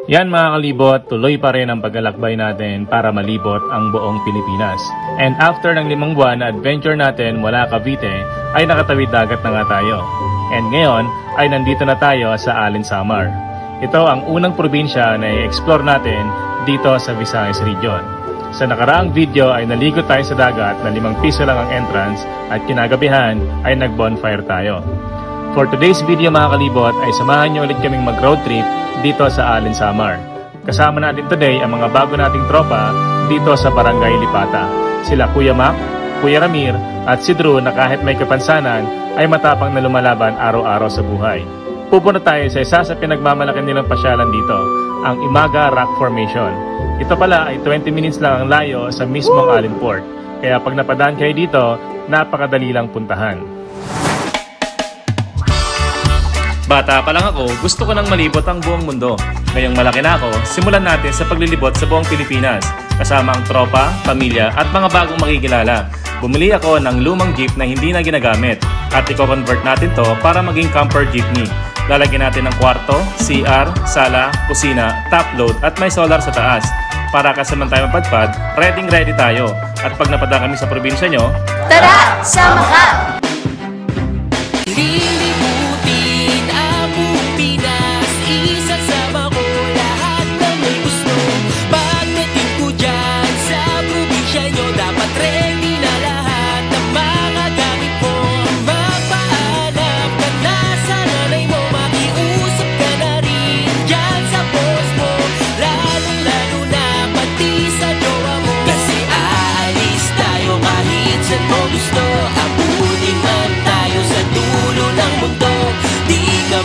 Yan mga kalibot, tuloy pa rin ang paglalakbay natin para malibot ang buong Pilipinas. And after ng 5 buwan na adventure natin mula Cavite, ay nakatawid dagat na nga tayo. And ngayon ay nandito na tayo sa Alin Samar. Ito ang unang probinsya na i-explore natin dito sa Visayas Region. Sa nakaraang video ay naligo tayo sa dagat na 5 piso lang ang entrance at kinagabihan ay nag-bonfire tayo. For today's video mga kalibot ay samahan nyo ulit kaming mag-road trip dito sa Alin Samar. Kasama natin today ang mga bago nating tropa dito sa Barangay Lipata. Sila Kuya Mac, Kuya Ramir at si Drew na kahit may kapansanan ay matapang na lumalaban araw-araw sa buhay. Pupunta tayo sa isa sa pinagmamalaki nilang pasyalan dito, ang Imaga Rock Formation. Ito pala ay 20 minutes lang ang layo sa mismong Alin Port. Kaya pag napadaan kayo dito, napakadali lang puntahan. Bata pa lang ako, gusto ko nang malibot ang buong mundo. Ngayong malaki na ako, simulan natin sa paglilibot sa buong Pilipinas. Kasama ang tropa, pamilya at mga bagong makikilala. Bumili ako ng lumang jeep na hindi na ginagamit at i-convert natin to para maging camper jeepney. Lalagyan natin ng kwarto, CR, sala, kusina, top load at may solar sa taas. Para kasaman tayo mapadpad, ready tayo. At pag napadaan kami sa probinsya nyo, tara! Sama ka!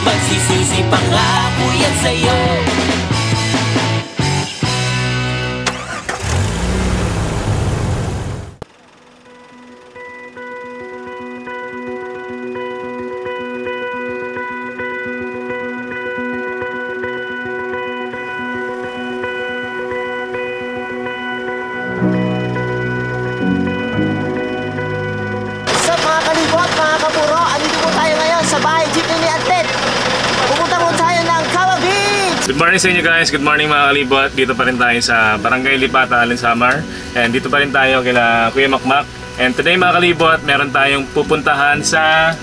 Magsisisi pangako yan sa'yo. Sa mga kalibot, mga kapuro, andito po tayo ngayon sa bahay jeepney ni Atlet. Pupunta po tayo ng Kawa Beach! Good morning sa inyo guys, good morning mga kalibot. Dito pa rin tayo sa Barangay Lipata, Alin Samar. And dito pa rin tayo kila Kuya Makmak. And today mga kalibot, meron tayong pupuntahan sa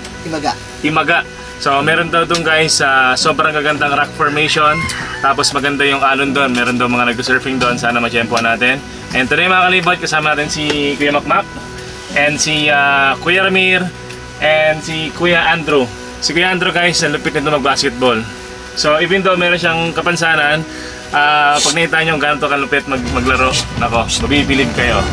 Imaga. So meron daw doon guys sa sobrang gagandang rock formation. Tapos maganda yung alon doon, meron daw mga nag-surfing doon. Sana ma-tiyempohan natin. And today mga kalibot, kasama natin si Kuya Makmak and si Kuya Ramir and si Kuya Andrew. Si Kuya Andrew guys, ang lupit nito mag-basketball. So even though meron siyang kapansanan, pag nakita nyo gano'n kalupit maglaro, nako, mabibilib kayo.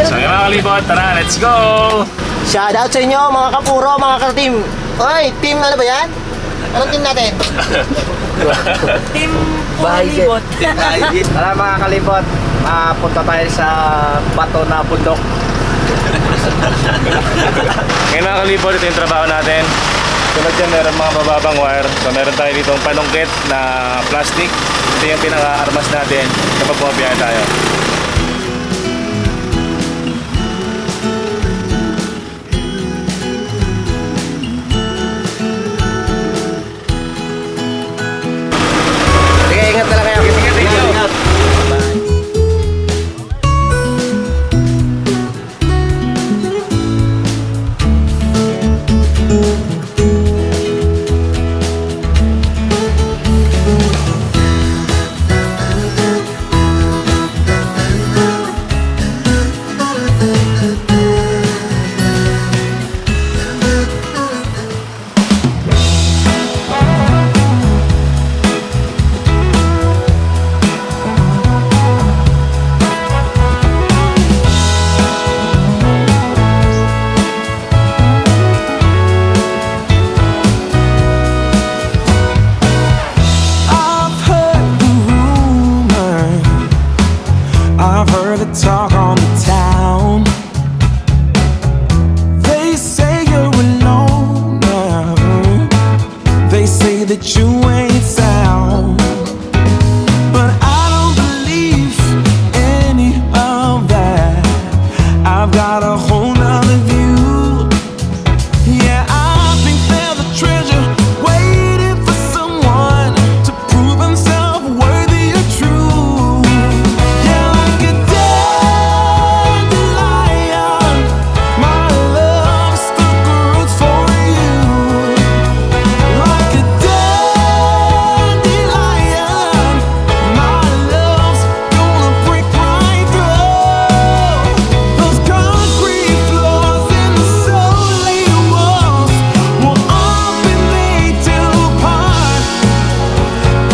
So yung mga kalibot, tara, let's go! Shoutout sa inyo mga kapuro, mga ka-team. Oy, team ano ba yan? Anong team natin? Team Kalibot. Tara mga kalibot, punta tayo sa bato na bundok. Ngayon mga kalibot, ito yung trabaho natin. Tulad dyan, meron mga mababang wire. So meron tayo dito panungkit na plastic. Ito yung pinaka-armas natin kapag bumabiyahe tayo. Ingat na lang kayo. Ingat. got a whole nother view. Yeah, I think there's a treasure waiting for someone to prove himself worthy or true. Yeah, like a dandelion, my love stuck roots for you. Like a dandelion, my love's gonna break right through those concrete floors and the solid walls. Will all be made to part,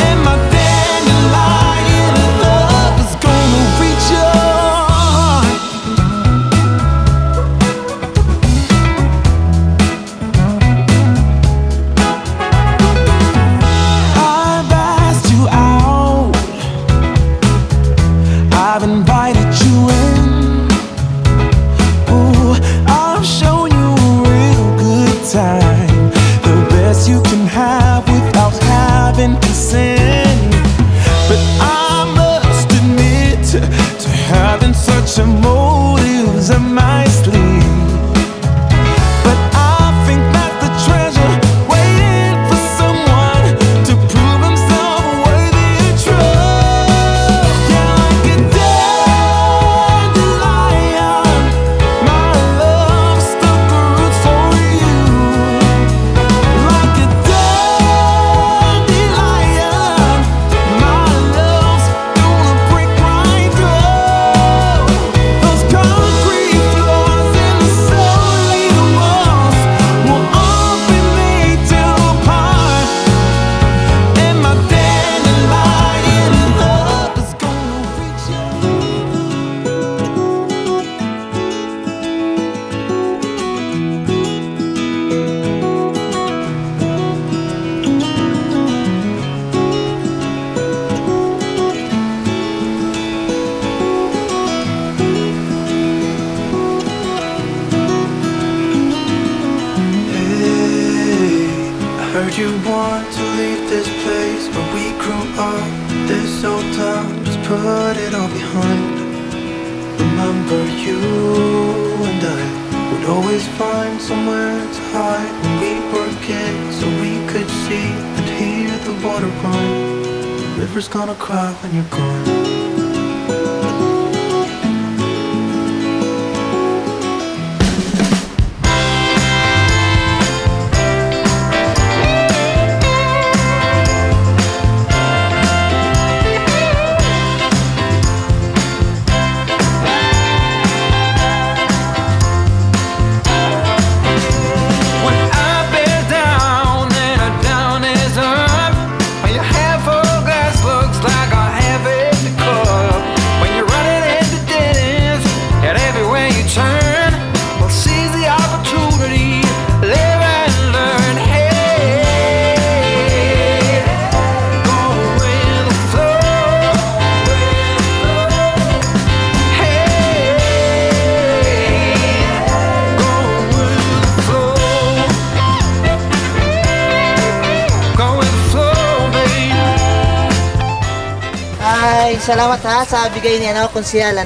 and my dandelion love is gonna reach your heart. I've asked you out, I've invited you in. Ooh, I've shown you a real good time, the best you can have without having to sin. But I must admit to having such a motives up my sleeve. But I think that the treasure waiting for someone to prove himself worthy and true. Yeah, like a dandelion, my love stuck roots for you. Like a dandelion, my love's gonna break right through those concrete floors and the solid walls. Will all be made to part, and my dandelion love is gonna reach you. Hey, I heard you want to leave this place where we grew up. This old town, just put it all behind. Remember you and I would always find somewhere to hide when we were kids, so we could see and hear the water run. The river's gonna cry when you're gone. When up is down and a down is up, when your half full glass looks like a half empty cup, when you're running into dead ends and everywhere you turn, well, seize the opportunity, live and learn. Hey, go with the flow. Hey, go with the flow. Go with the flow, babe. Ay, salamat ha sa bigay ni Konsehal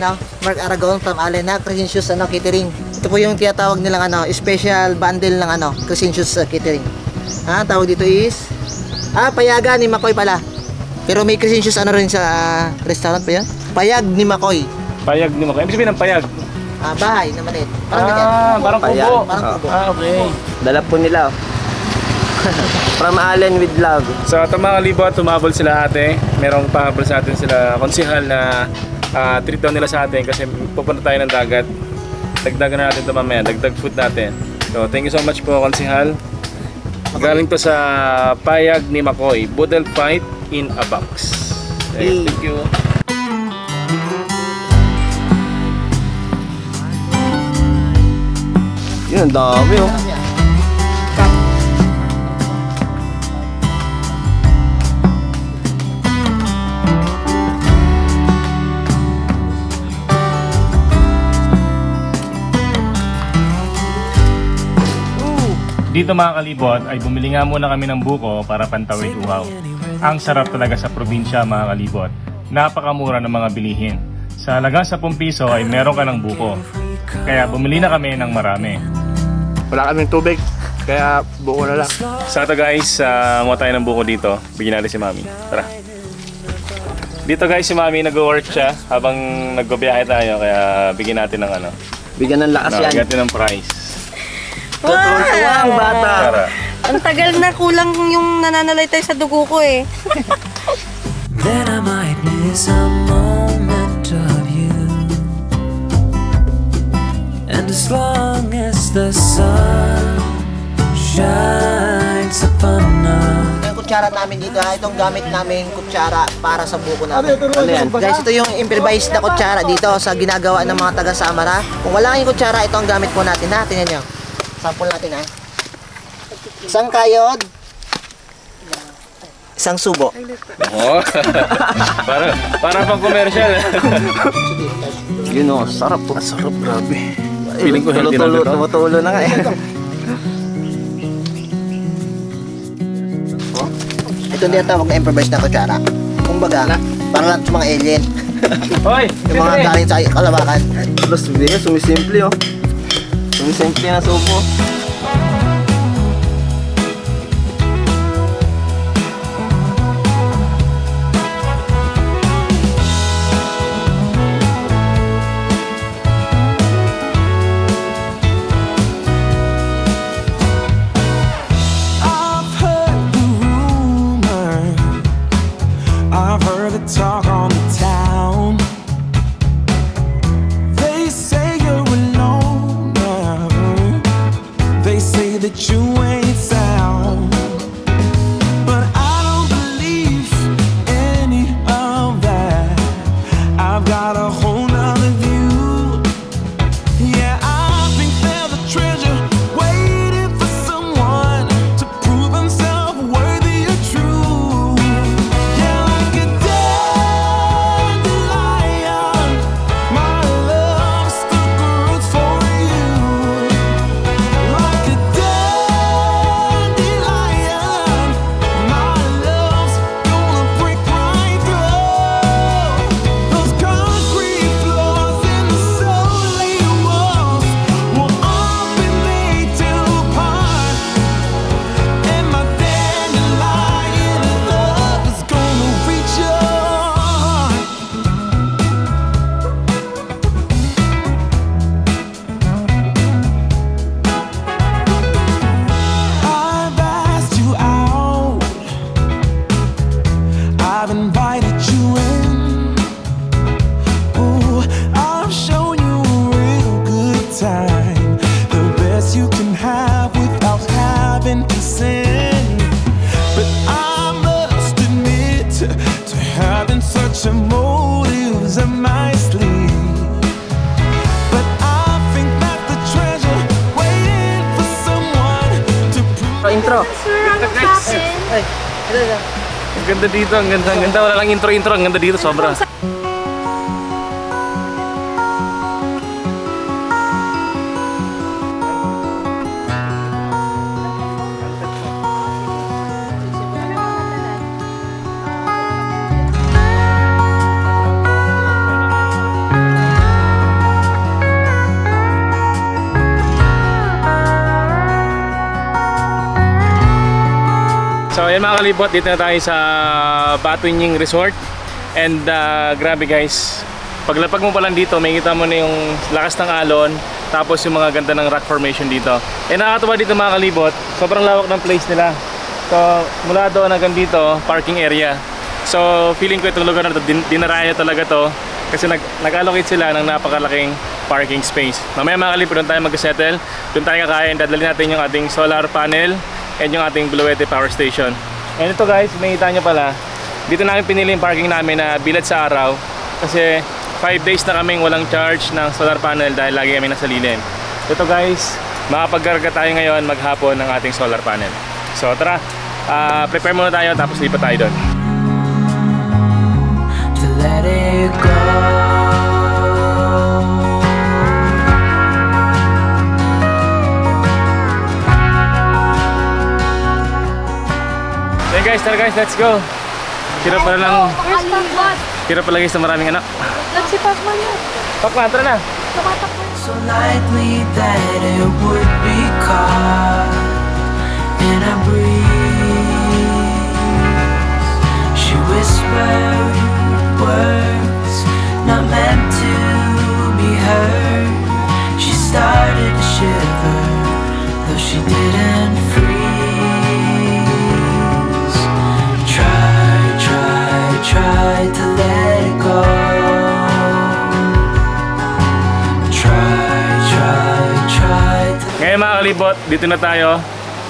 Mark Aragon from Alena Crescentius Catering. Ito po yung tinatawag nilang special bundle ng Crescentius Catering. Tawag dito is payagan ni Makoy pala. Pero may Crescentius rin sa restaurant pa yan. Payag ni Makoy. Payag ni Makoy. Ibig sabihin ng payag? Bahay na maliit. Parang ganyan. Parang kubo. Parang kubo. Okay. Dala po nila. From Allen with love. So ito mga kalibot, tumabol sila ate. Merong pahabol sa atin sila Konsehal na treat daw nila sa atin kasi pupunta tayo ng dagat. Dagdagan na natin ito mamaya, dagdag food natin. So thank you so much po Konsehal. Galing to sa Payag ni Makoy, Boodle Fight in a Box. Okay, thank you. Yun, ang dami oh. Dito mga kalibot ay bumili nga muna kami ng buko para pantawid uhaw. Ang sarap talaga sa probinsya mga kalibot. Napakamura ng mga bilihin. Sa halagang 10 piso ay meron ka ng buko. Kaya bumili na kami ng marami. Wala kaming tubig, kaya buko na lang. So ito guys, mga tayo ng buko dito. Bigyan natin si Mami. Tara. Dito guys, si Mami nag-work siya habang nagbibiyahe tayo. Kaya bigyan natin ng ano. Bigyan ng lakas yan. Bigyan natin ng price. Tuwang bata. Tara. Ang tagal na, kulang yung nananalay tayo sa dugo ko eh. Then I might miss a moment of you. And as long as the sun shines upon us. Yung kutsara namin dito ha, itong gamit namin kutsara para sa buko namin. Ano yan? Guys, ito yung improvised na kutsara dito sa ginagawa ng mga taga Samara. Kung wala kayong kutsara, ito ang gamit po natin ha. Tingnan nyo. Sample natin ha. Isang kayod. Isang subo. Oh. para pang commercial. Yun o, sarap po. Sarap, grabe. Feeling ko healthy na dito. Tumutulo na nga eh. Ito din ang tawag na improvised na kutsara. Kumbaga, parang lang sa mga alien. Hoy! Yung mga galing sa kalawakan. Plus, bigyan, sumisimple oh. Sumisimple na subo. Talk on the town. They say you're alone now. They say that you ain't sound. But I don't believe any of that. I've got a whole nother view. Yeah, I think there's a treasure waiting for someone to prove himself worthy or true. Yeah, like a dandelion, my love stuck roots for you. Like a dandelion, my love's gonna break right through those concrete floors and the solid walls will all be made to part. And my dandelion love is gonna reach your heart. I've asked you out, I've invited you in. Ooh, I've shown you a real good time, the best you can have without having to sin. But I must admit to having such a motives up my sleeve. But I think that the treasure waiting for someone to prove. Intro. Ay, ito na. Ang ganda dito, ang ganda. Wala lang intro, ang ganda dito, sobra. So ayan mga kalibot, dito na tayo sa Batuinying Resort. And grabe guys, paglapag mo pa lang dito, may kita mo na yung lakas ng alon, tapos yung mga ganda ng rock formation dito. Eh nakakatuwa dito mga kalibot, sobrang lawak ng place nila. So mula doon hanggang dito, parking area. So feeling ko itong lugar na ito, dinaraya talaga to, kasi nag-allocate sila ng napakalaking parking space. Mamaya mga kalibot, doon tayo mag-settle, doon tayo kakain, dadalhin natin yung ating solar panel and yung ating Buluete Power Station. And ito guys, may kita nyo pala, dito namin pinili yung parking namin na bilad sa araw, kasi 5 days na kaming walang charge ng solar panel dahil lagi kami nasa lilim. Ito guys, makapagkarga tayo ngayon maghapon ng ating solar panel. So tara, prepare muna tayo tapos lipat tayo doon. To let it go. Hey guys, tara guys, let's go. Hirap pala lang. Hirap pala guys na maraming anak. Let's si Pacman yun. Pakman, tara na. Tumatakbo. so lightly that it would be caught in a breeze. She whispered words not meant to be heard. She started to shiver, though she didn't freeze. Try to let it go. Ngayon mga kalibot, dito na tayo.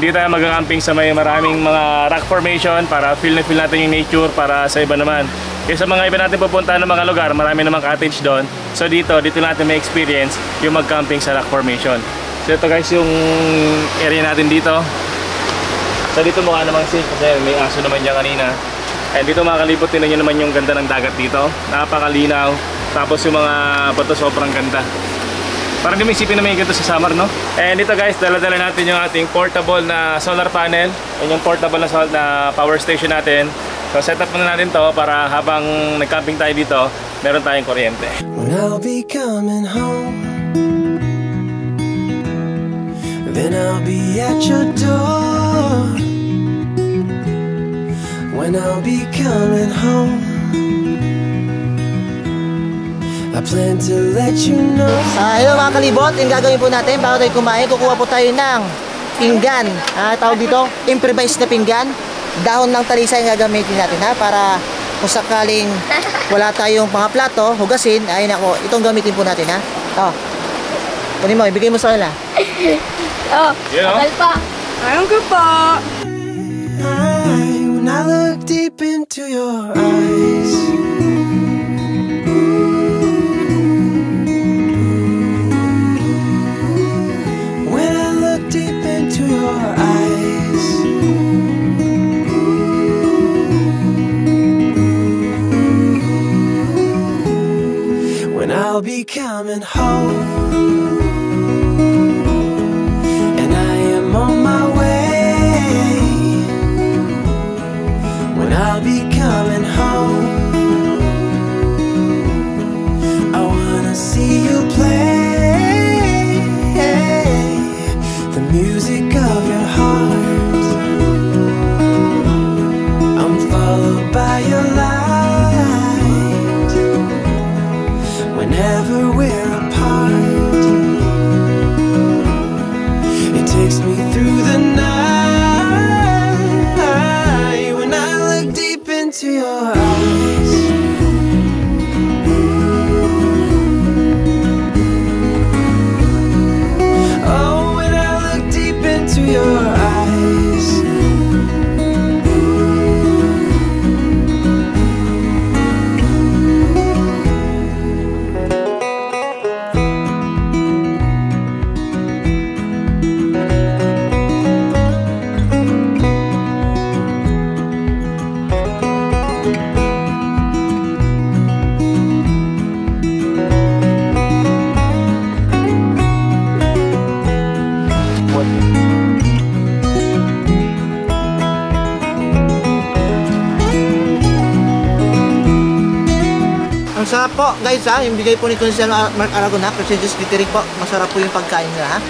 Dito tayo mag-camping sa may maraming mga rock formation para feel na feel natin yung nature para sa iba naman. Kaya sa mga iba natin pupunta ng mga lugar, marami namang cottage doon. So dito natin may experience yung mag-camping sa rock formation. So ito guys yung area natin dito. So dito mukha namang safe kasi may aso naman dyan kanina. And dito mga kalibot, tinan nyo naman yung ganda ng dagat dito. Napakalinaw. Tapos yung mga bato sobrang ganda. Parang di mo isipin na may ganito sa summer, no? And dito guys, dala-dala natin yung ating portable na solar panel. Yan yung portable na power station natin. So set up muna natin to para habang nag-camping tayo dito, meron tayong kuryente. When I'll be coming home, then I'll be at your door. When I'll be coming home, I plan to let you know. Hello mga kalibot, yung gagawin po natin bago tayo kumain, kukuha po tayo ng pinggan. Tawag dito, improvised na pinggan. Dahon ng talisay yung gagamitin natin para kung sakaling wala tayong mga plato, hugasin, ay nako, itong gamitin po natin kunin mo, ibigay mo sa kanila. Akal pa. Ayun ko pa. When I look deep into your eyes, when I look deep into your eyes, when I'll be coming home, and I am on my way. When I'll be coming home, I wanna see you play the music of your heart. I'm followed by your light whenever we're apart. It takes me through the night when I look deep into your eyes. Oh, when I look deep into your eyes. Ang sarap po guys yung bigay po ni Consiel Mark Aragon Prestigious Catering po. Masarap po yung pagkain nila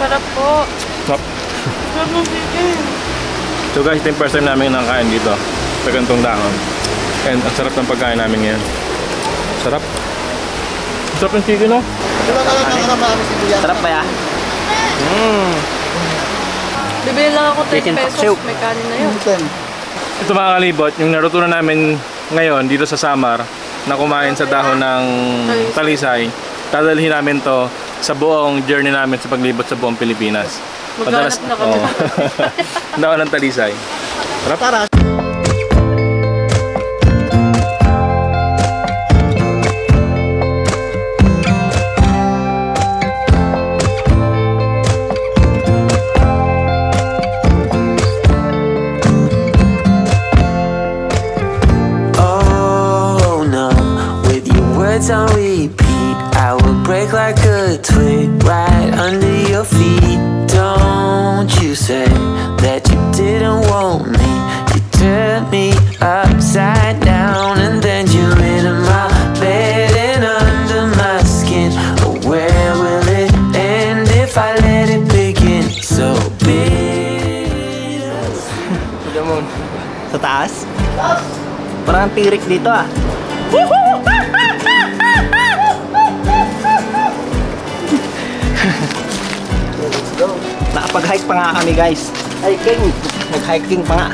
Sarap po. Stop. Sarap ng chicken. So guys, ito yung first time namin nakain dito sa gantong dahon. And ang sarap ng pagkain namin ngayon. Sarap. Sarap ng chicken, no? Diba talagang marami sibuyas? Sarap ba ya? Bibili lang ako 30 Chicken pesos. soup. May kanin na yun. Ito mga kalibot, yung narutunan namin ngayon dito sa Samar na kumain sa dahon ng talisay, dadalhin namin to sa buong journey namin sa paglibot sa buong Pilipinas. Maghanap na kami. Dahon ng talisay. Para on repeat, I will break like a twig right under your feet. Don't you say that you didn't want me. You turned me upside down and then you into my bed and under my skin. Oh, Sa taas? Parang tirik dito ah. Nakapag-hike pa nga kami guys. Hiking. Nag-hiking pa nga.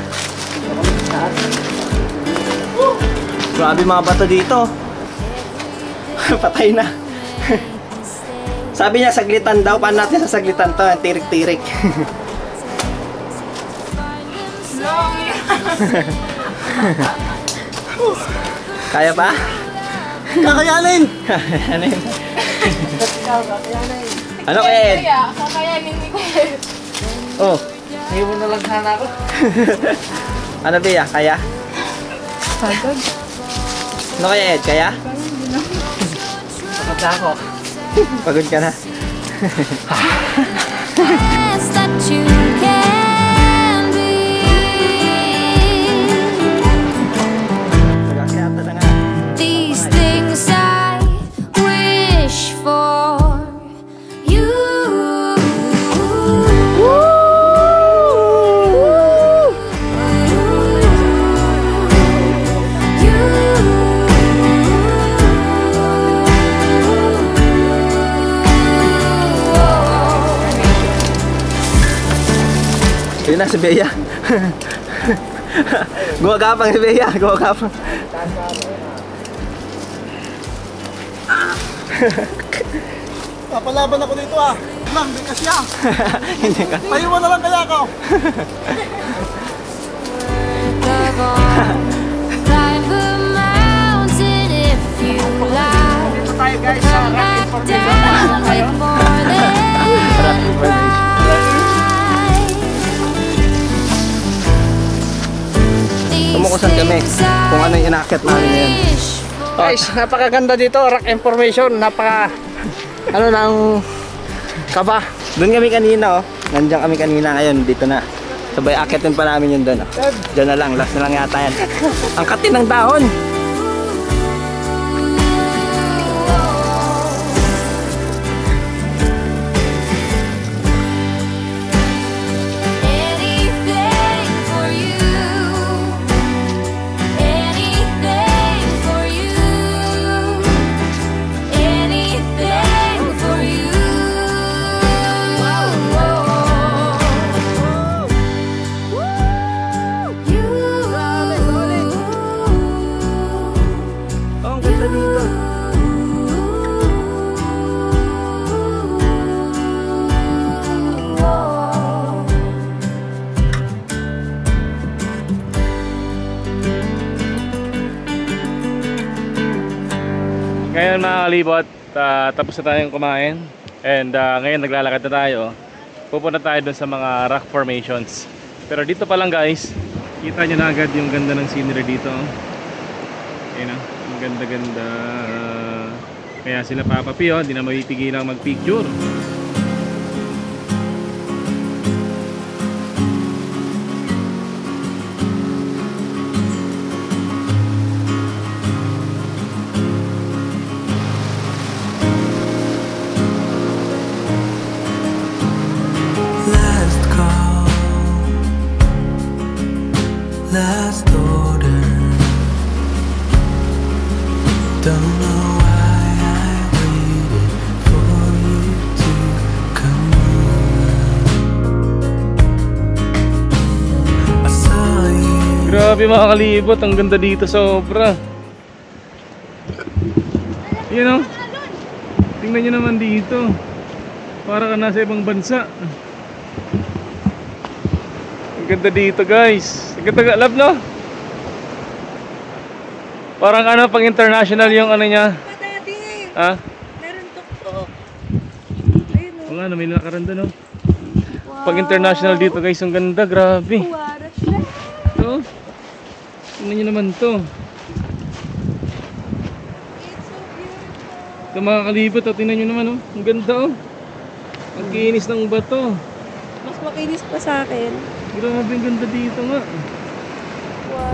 Grabe mga bato dito. Patay na. Sabi niya saglitan daw. Paano natin sasaglitan to? Tirik-tirik. Kaya pa? Kakayanin! Kakayanin. Ano kaya Ed? Kakayanin ni Kuya. Oh. Iwan na lang sana ako. Ano Bea? Kaya? Pagod. Ano kaya Ed? Kaya? Pagod na ako. Pagod ka na. Best that you can be. Nagkakayata na nga. These things I wish for you. Yun na si Bea. Gumagapang si Bea. Gumagapang. Papalaban ako dito ah. Lang, di kasya. Hindi ka. Paiwan na lang kaya ako. Climb a mountain if you like. Dito tayo guys sa rock Back information. down with more than pride. Tumukusan kami kung ano yung inakit namin ngayon. Guys, napakaganda dito. Rock information. Ano nang kaba. Doon kami kanina oh. Nandiyan kami kanina ngayon. Dito na. Sabay akitin pa namin yun doon oh. Diyan na lang. Last na lang yata yan. Ang katin ng dahon. Anything for you. Anything for you. Anything for you. Oh, ang ganda dito. Ngayon mga kalibot, tapos na tayong kumain. And ngayon naglalakad na tayo. Pupunta tayo dun sa mga rock formations. Pero dito pa lang guys, kita nyo na agad yung ganda ng scenery dito. Ayun oh, ang ganda-ganda. Kaya sila Papa P oh, di na mapipigilang mag-picture. Last call, last order. Don't know why I waited for you to come around. I saw you. Grabe mga kalibot, ang ganda dito sobra. Yan oh. Tingnan nyo naman dito. Para ka nasa ibang bansa. Ang ganda dito guys. Ang ganda love no? Parang ano pang international yung ano niya. Dati Ha? meron to. Ayun O nga, may nakaran doon no? Pag international dito guys, ang ganda, grabe. Waras na. Ito. Tingnan nyo naman to. Ito mga kalibot, oh, tingnan nyo naman oh. Ang ganda oh. Ang kinis ng bato. Mas makinis pa sa akin. Grabe, ang ganda dito nga.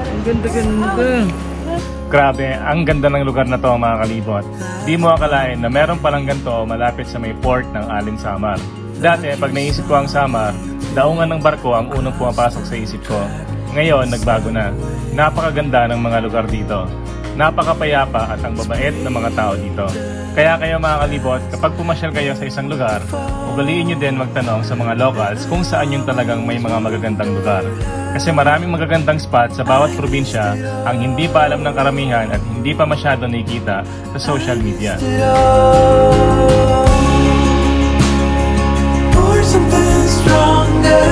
Ang ganda-ganda. Grabe, ang ganda ng lugar na to mga kalibot. Di mo akalain na meron palang ganito malapit sa may port ng Alin Samar. Dati, pag naisip ko ang Samar, daungan ng barko ang unang pumapasok sa isip ko. Ngayon, nagbago na. Napakaganda ng mga lugar dito. Napakapayapa at ang babait ng mga tao dito. Kaya kayo mga kalibot, kapag pumasyal kayo sa isang lugar, ugaliin nyo din magtanong sa mga locals kung saan yung talagang may mga magagandang lugar. Kasi maraming magagandang spot sa bawat probinsya ang hindi pa alam ng karamihan at hindi pa masyado nakikita sa social media. Or something stronger.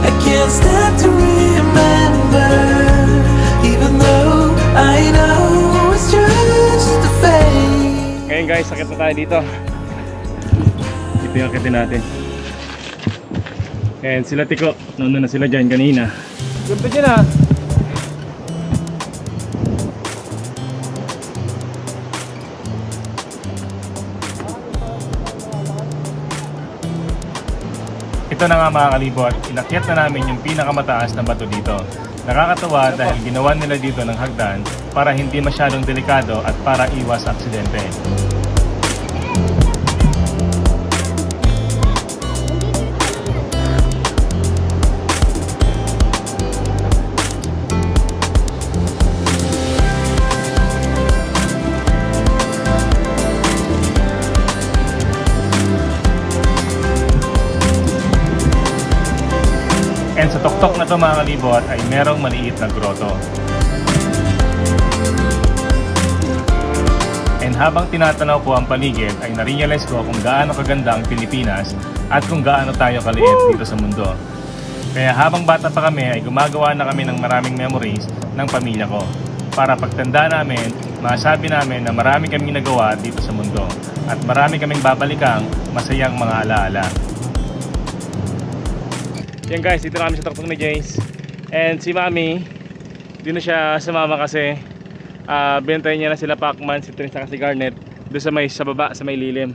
I can't stand to remember, even though I know it's just a fake. Ngayon guys, sakit na tayo dito. Ito yung akitin natin. And sila Tiko, nauna na sila dyan kanina. Ganda dyan ah. Ito na nga mga kalibot, inakyat na namin yung pinakamataas na bato dito. Nakakatawa dahil ginawa nila dito ng hagdan para hindi masyadong delikado at para iwas aksidente. And sa tuktok na to mga kalibot ay merong maliit na grotto. And habang tinatanaw ko ang paligid ay na-realize ko kung gaano kaganda ang Pilipinas at kung gaano tayo kaliit dito sa mundo. Kaya habang bata pa kami ay gumagawa na kami ng maraming memories ng pamilya ko. Para pagtanda namin, masabi namin na marami kaming nagawa dito sa mundo at marami kaming babalikang masayang mga alaala. Yan guys, dito na kami sa tuktok ni James. And si Mami, di na siya sumama kasi binantayan niya na sila Pacman, si Trin, saka si Garnet doon sa baba, sa may lilim.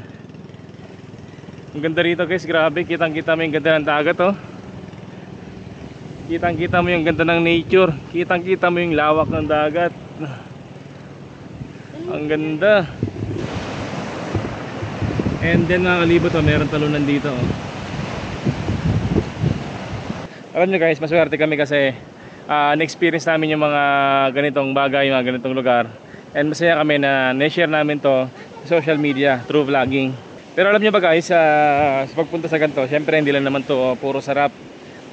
Ang ganda rito guys, grabe, kitang kita mo yung ganda ng dagat oh. Kitang kita mo yung ganda ng nature, kitang kita mo yung lawak ng dagat. Ang ganda. And then mga kalibot oh, meron talunan dito oh. Alam nyo guys, maswerte kami kasi na-experience namin yung mga ganitong bagay, mga ganitong lugar. And masaya kami na na-share namin to sa social media through vlogging. Pero alam nyo ba guys, sa pagpunta sa ganito, syempre hindi lang naman to puro sarap.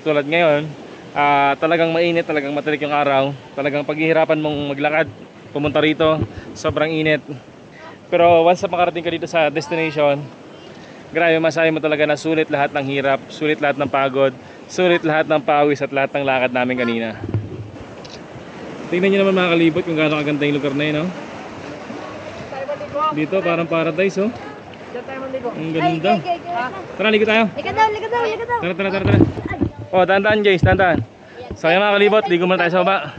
Tulad ngayon, talagang mainit, talagang matirik yung araw. Talagang paghihirapan mong maglakad, pumunta rito, sobrang init. Pero once na makarating ka dito sa destination, grabe, masahe mo talaga na sulit lahat ng hirap, sulit lahat ng pagod, sulit lahat ng pawis at lahat ng lakad namin kanina. Tingnan nyo naman mga kalibot kung gaano kaganda yung lugar na yun, no? Dito parang paradise, oh. Ang ganda. Tara, ligo tayo. Ligo daw. Tara. Oh, dahan-dahan guys, dahan-dahan. So yan mga kalibot, ligo muna tayo sa baba.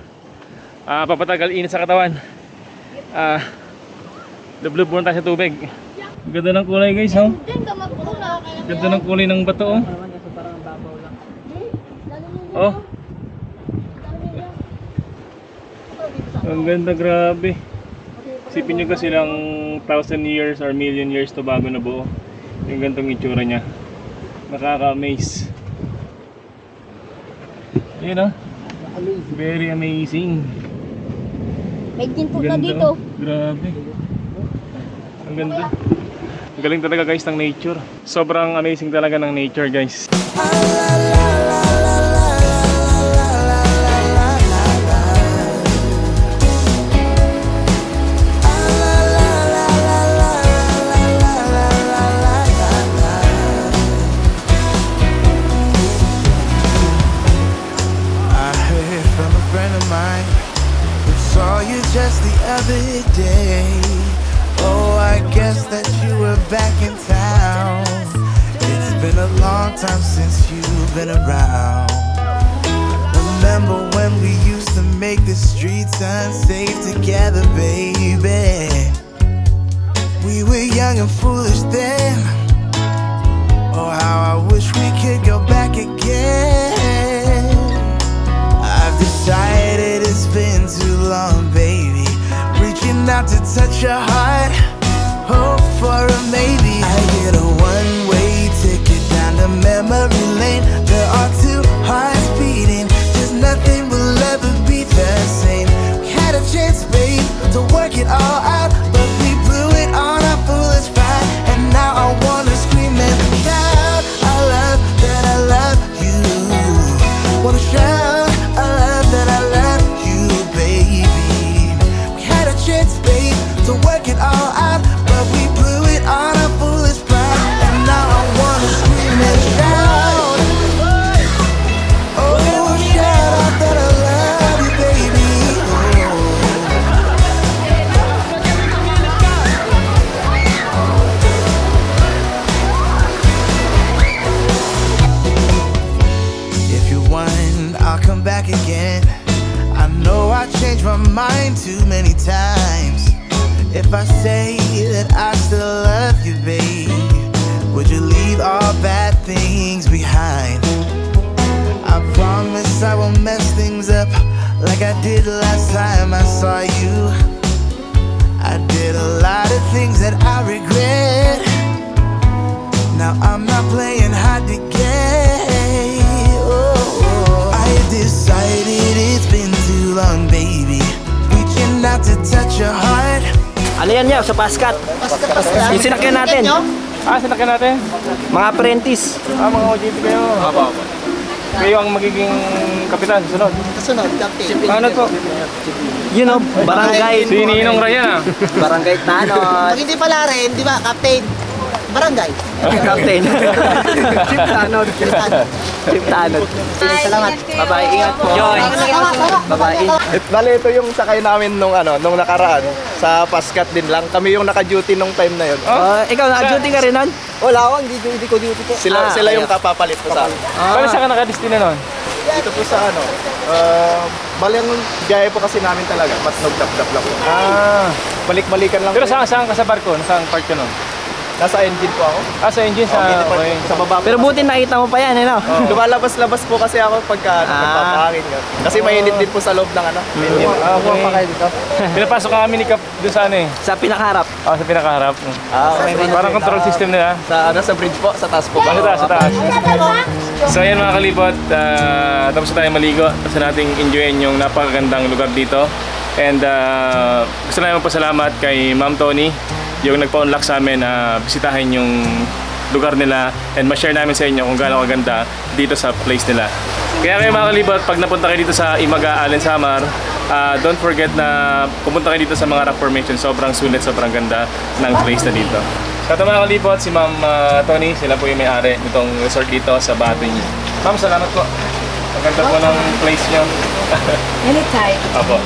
Papatagal init sa katawan. Lublub muna tayo sa tubig. Ganda ng kulay guys, oh. Ganda ng kulay ng bato, oh. Oh. Ang ganda, grabe. Isipin nyo kasi lang 1,000 years or million years to bago na buo yung gantong itsura niya. Nakaka-amaze. Yun, oh. Very amazing. May ginto na dito. Grabe. Ang ganda. Galing talaga guys ng nature. Sobrang amazing talaga ng nature guys. Just the other day, oh, I guess that you were back in town. It's been a long time since you've been around. Remember when we used to make the streets unsafe together, baby? We were young and foolish then. Oh, how I wish we could go back again. I've decided it's been too long, baby. Reaching out to touch your heart, hope for a maybe. I get a one-way ticket down to memory lane. There are two hearts beating promise I won't mess things up like I did last time I saw you. I did a lot of things that I regret. Now I'm not playing hard to get. I decided it's been too long, baby. Reaching out to touch your heart. Ano yan niya, sa Pascat? Yung sinakyan natin. Sinakyan natin? Mga apprentice. Mga OJT kayo. Apo. Kayo ang magiging kapitan, sunod. Kasunod, captain. Ano po? You know, barangay. Si Ninong Ryan. Barangay Tanod. Pag hindi pala rin, di ba, captain? Barangay. Captain. Chief Tanod. Chief Tanod. Salamat. Bye-bye, ingat po. Joy. Bye-bye. Bale, ito yung sakay namin nung nakaraan sa Pascat din lang. Kami yung naka-duty nung time na yun. Ikaw, naka-duty ka rin nun? Wala ako, hindi ko duty po. Sila yung kapapalit ko sa akin. Paano saan ka nakadestina nun? Dito po sa bale ang gaya po kasi namin talaga. Mas nagdap-dap lang. Balik-balikan lang. Pero saan ka sa barko? Saan part ka nun? Nasa engine po ako. Sa engine, okay. Sa baba po. Pero buti nakita mo pa yan, ano? Lumalabas-labas po kasi ako pagka nagpapahangin ka. Kasi mainit din po sa loob ng engine. Okay. Pa kayo dito? Pinapasok ka kami ni Cap doon sa ano eh. Sa pinakaharap. Sa pinakaharap. Parang control system nila. Sa bridge po, sa taas po. Sa taas. So ayan mga kalibot, tapos na tayo maligo. Tapos nating enjoyin yung napakagandang lugar dito. And gusto namin magpasalamat kay Ma'am Tony, yung nagpa-unlock sa amin na bisitahin yung lugar nila and ma-share namin sa inyo kung gaano kaganda dito sa place nila. Kaya kayo mga kalibot, pag napunta kayo dito sa Imaga, Allen Samar, don't forget na pumunta kayo dito sa mga rock formation. Sobrang sulit, sobrang ganda ng place na dito. Sa mga kalibot, si Ma'am Tony, sila po yung may-ari nitong resort dito sa Batuin. Ma'am, salamat po. Ang ganda po ng place nyo. Anytime. Opo.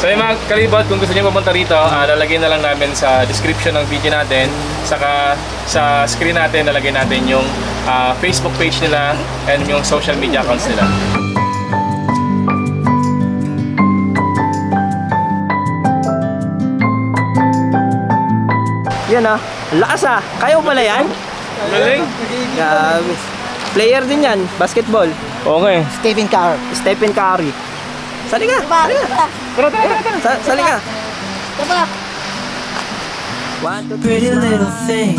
So yung mga kalibot, kung gusto nyo pumunta rito, lalagyan na lang namin sa description ng video natin, saka sa screen natin, lalagyan natin yung Facebook page nila and yung social media accounts nila. Yan lakas Kayo pala yan? Galing? Grabe. Player din yan, basketball. Okay. Stephen Curry. Sali ka! Sali ka! Pretty little thing,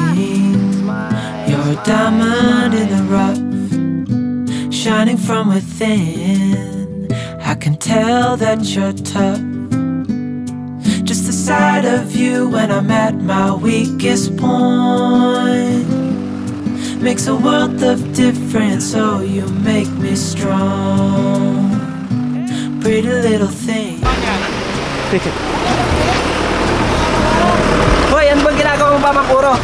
you're a diamond in the rough, shining from within. I can tell that you're tough. Just the sight of you when I'm at my weakest point makes a world of difference. So you make me strong. Pretty little thing. Hoy, ano bang ginagawa mo, Papa Puro?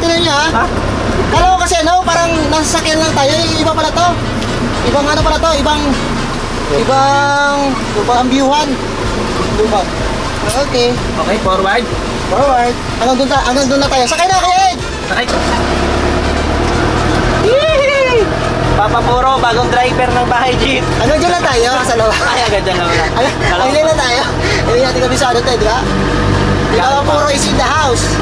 Tinan nyo Kala ko kasi parang nasasakyan lang tayo. Iba pala to. Ibang pala to. Ibang viewhan. Okay. Okay, forward. Hanggang doon na tayo. Sakay na, Kuya Ed! Sakay. Papa Puro, bagong driver ng bahay jeep. Hanggang dyan lang tayo sa loob. Ay, agad dyan lang. Hanggang na tayo. Hindi natin kabisado tayo, di ba? Papa Puro is in the house.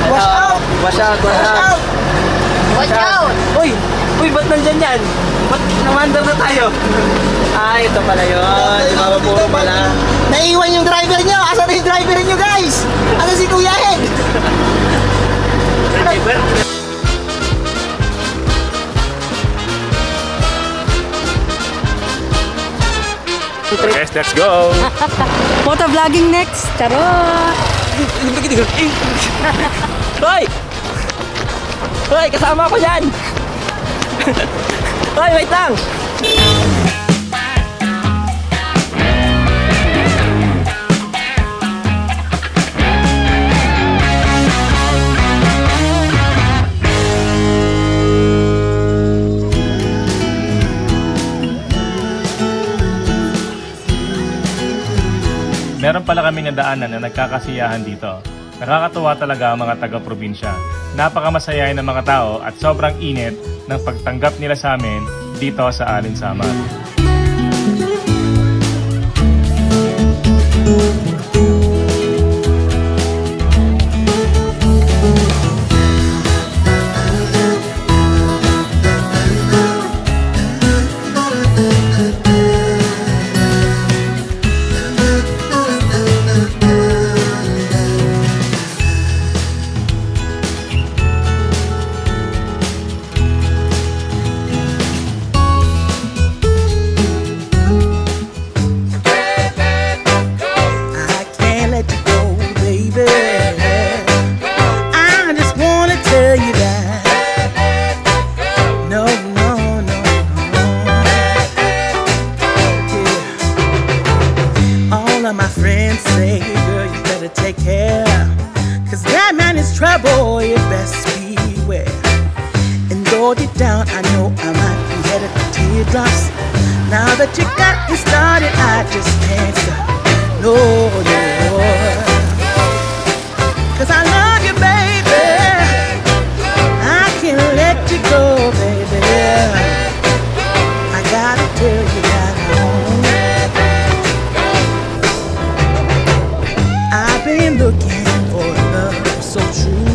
Wash out! Wash out! Watch out! Uy, ba't nandyan yan? Ba't namandar na tayo? Ito pala yun. Si Papa Puro pala. Naiiwan yung driver nyo. Asan na yung driver nyo, guys? Asan si Kuya Ed? Driver? Yes, let's go! Motovlogging next. Charot! Hoy, kasama ko dyan! Hoy, wait lang! Meron pala kaming nadaanan na nagkakasiyahan dito. Nakakatuwa talaga ang mga taga-probinsya. Napakamasayahin ng mga tao at sobrang init ng pagtanggap nila sa amin dito sa Allen Samar. boy, you best beware. And though deep down, I know I might be headed for teardrops. Now that you got me started, I just can't stop. No, no. 'Cause I love you, baby. I can't let you go, baby. I gotta tell you that I've been looking for love so true.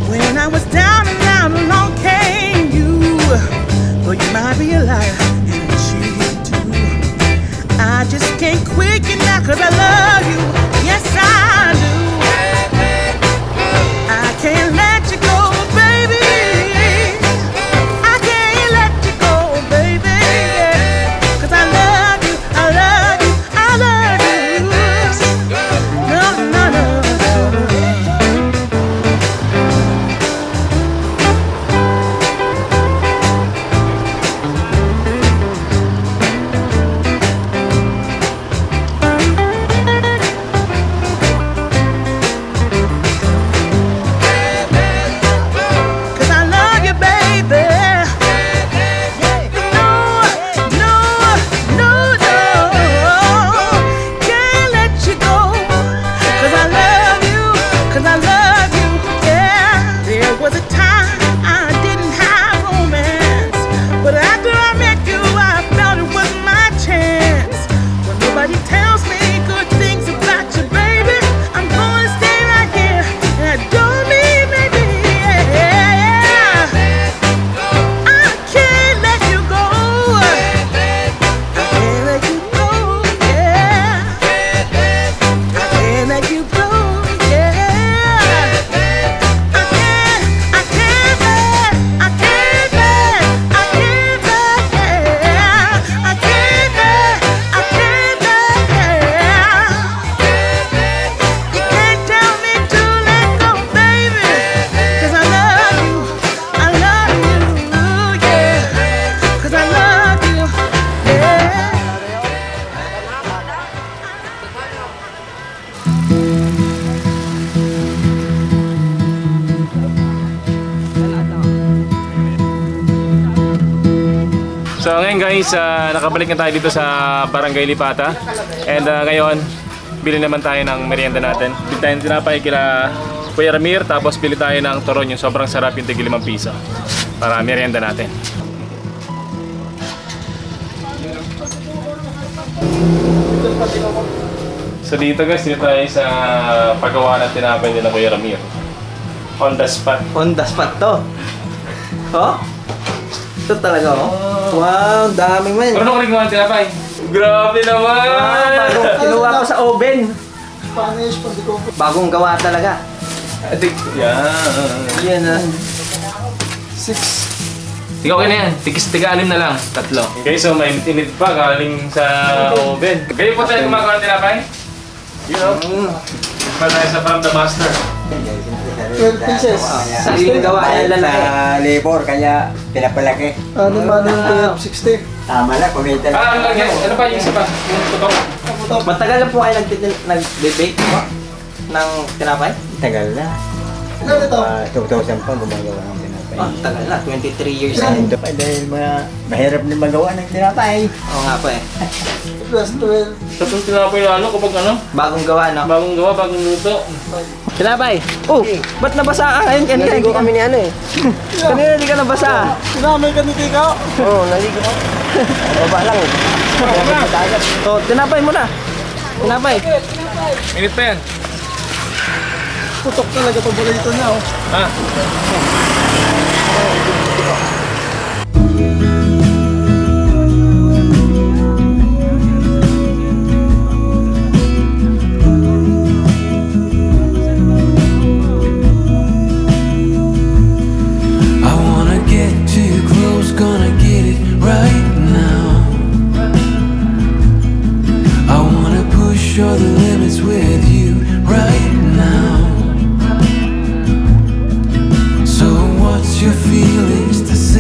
When I was down and out, along came you. Though you might be a liar and cheat too, I just can't quit you now 'cause I love you. Yes, I do. I can't let you go, baby. I can't let you go, baby. 'Cause I love you, I love you, I love you. No, no, no, So ngayon guys, nakabalik na tayo dito sa Barangay Lipata. And ngayon, bili naman tayo ng merienda natin. Bili tayo ng tinapay kila Kuya Ramir, tapos bili tayo ng turon, yung sobrang sarap, yung tigil 5 piso. Para merienda natin. So dito guys, dito tayo sa paggawa ng tinapay nila Kuya Ramir. On the spot. On the spot to. Oh? Ito talaga, oh. Wow, dami man. Ano ka rin gawa ng tinapay? Grabe naman! Kinuha ko sa oven. Spanish, pag di ko. Bagong gawa talaga. Yan. Yan na. 6. Ikaw na yan. Tiga-anim na lang. 3. Okay, so may init pa galing sa oven. Kayo po tayo gumagawa ng tinapay? You know? Pa tayo sa From the Master. 12 pieces. Sariling gawa yan lalaki. Sa labor, kaya pinapalaki. Ano ba nung 60? Tama na, kumita na. Ano lang yan? Ano pa yung isa pa? Yung tutok? Matagal na po kayo nag-bake ng tinapay? Tagal na. Ano ito? 2000 pa gumagawa ng tinapay. Oh, tagal na. 23 years na. Ito pa dahil mahirap din magawa ng tinapay. Oo nga po eh. Plus 12. Sa itong tinapay lalo kapag ano? Bagong gawa, no? Bagong gawa, bagong luto. Tinapay! Oh! Ba't nabasa ka ngayon? Kanina Naligo kami ni ano eh. Kanina hindi ka nabasa. Sinamay ka ni Tikaw? Oo, naligo ko. Baba lang eh. Oh, tinapay mo na. Tinapay. Minit pa yan. Putok talaga paborito niya, oh. Ha? Show the limits with you right now. So what's your feelings to say?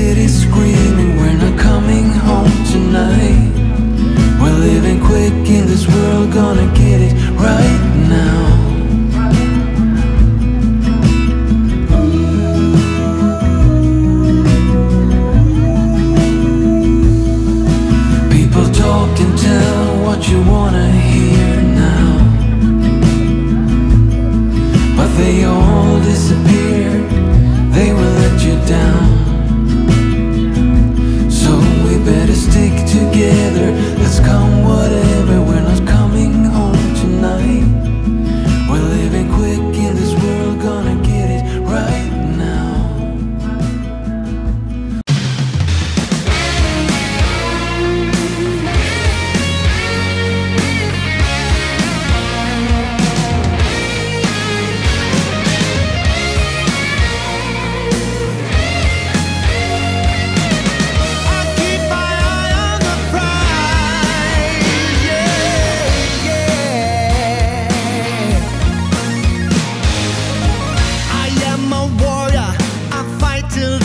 till